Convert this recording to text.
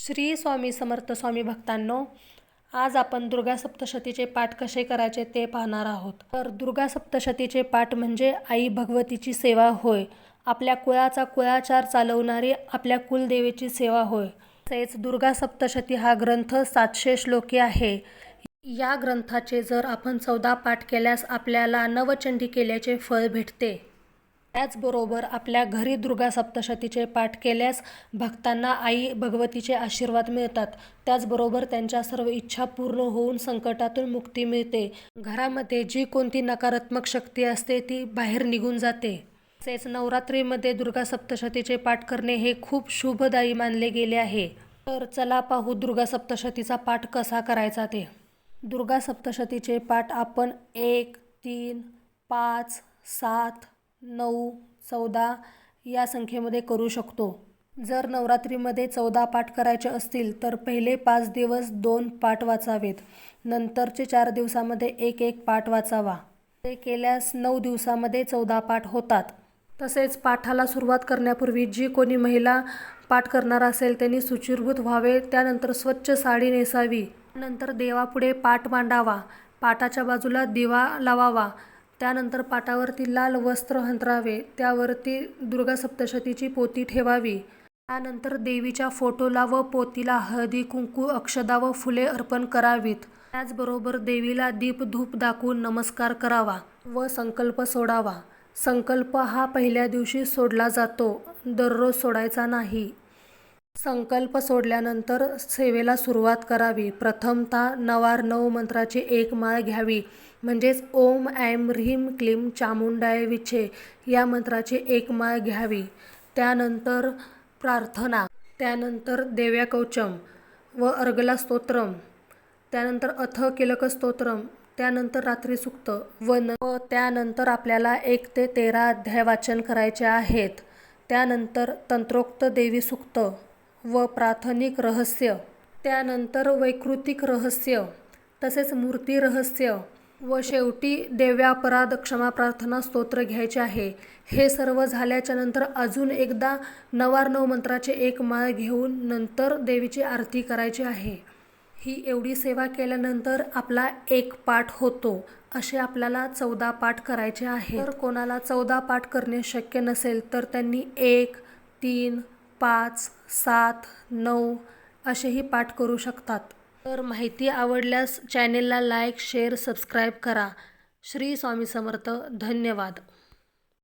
श्री स्वामी समर्थ स्वामी भक्तांनो, आज आपण दुर्गा सप्तशतीचे पाठ कसे करायचे ते पाहणार आहोत. तर दुर्गा सप्तशतीचे पाठ म्हणजे आई भगवतीची सेवा होय. आपल्या कुळाचा कुळाचार चालवणारी आपल्या कुलदेवीची सेवा होय. तसेच दुर्गा सप्तशती हा ग्रंथ 700 श्लोकी आहे. या ग्रंथाचे जर आपण 14 पाठ केल्यास आपल्याला नवचंडी केल्याचे फळ भेटते. त्याचबरोबर आपल्या घरी दुर्गा सप्तशतीचे पाठ केल्यास भक्तांना आई भगवतीचे आशीर्वाद मिळतात. त्याचबरोबर त्यांच्या सर्व इच्छा पूर्ण होऊन संकटातून मुक्ती मिळते. घरामध्ये जी कोणती नकारात्मक शक्ती असते ती बाहेर निघून जाते. तसेच नवरात्रीमध्ये दुर्गा सप्तशतीचे पाठ करणे हे खूप शुभदायी मानले गेले आहे. तर चला पाहू दुर्गा सप्तशतीचा पाठ कसा करायचा ते. दुर्गा सप्तशतीचे पाठ आपण 1, 3, 5, 7, 9, 14 या संख्येमध्ये करू शकतो. जर नवरात्रीमध्ये 14 पाठ करायचे असतील तर पहिले 5 दिवस 2 पाठ वाचावेत. नंतरचे 4 दिवसामध्ये 1 पाठ वाचावा. ते केल्यास 9 दिवसामध्ये 14 पाठ होतात. तसेच पाठाला सुरुवात करण्यापूर्वी जी कोणी महिला पाठ करणार असेल त्यांनी शुचिर्भूत व्हावे. त्यानंतर स्वच्छ साडी नेसावी. नंतर देवापुढे पाठ मांडावा. पाटाच्या बाजूला दिवा लावावा. त्यानंतर पाटावरती लाल वस्त्र अंथरावे. त्यावरती दुर्गा सप्तशतीची पोथी ठेवावी. त्यानंतर देवीच्या फोटोला व पोथीला हळदी कुंकू अक्षदा व फुले अर्पण करावीत. त्याचबरोबर देवीला दीप धूप दाखवून नमस्कार करावा व संकल्प सोडावा. संकल्प हा पहिल्या दिवशी सोडला जातो, दररोज सोडायचा नाही. संकल्प सोडल्यानंतर सेवेला सुरुवात करावी. प्रथमतः नवार 9 मंत्राची 1 माळ घ्यावी. म्हणजेच ओम ऐं ह्रीं क्लीं चामुंडाय विचे या मंत्राची 1 माळ घ्यावी. त्यानंतर प्रार्थना, त्यानंतर देव्याकवचम व अर्गला स्तोत्रम, त्यानंतर अथ किलक स्तोत्रम, त्यानंतर रात्री सूक्त व त्यानंतर आपल्याला 1 ते 13 अध्याय वाचन करायचे आहेत. त्यानंतर तंत्रोक्त देवी सूक्त व प्राथमिक रहस्य, त्यानंतर वैकृतिक रहस्य, तसेच मूर्ती रहस्य व शेवटी देव्यापराध क्षमा प्रार्थना स्तोत्र घ्यायचे आहे. हे सर्व झाल्याच्या नंतर अजून एकदा नवार 9 मंत्राचे 1 माळ घेऊन नंतर देवीची आरती करायची आहे. ही एवढी सेवा केल्यानंतर आपला 1 पाठ होतो. असे आपल्याला 14 पाठ करायचे आहे. तर कोणाला 14 पाठ करणे शक्य नसेल तर त्यांनी 1, 3, 5, 7, 9 असेही पाठ करू शकतात. तर माहिती आवडल्यास चॅनेलला लाईक, शेअर, सबस्क्राईब करा. श्री स्वामी समर्थ. धन्यवाद.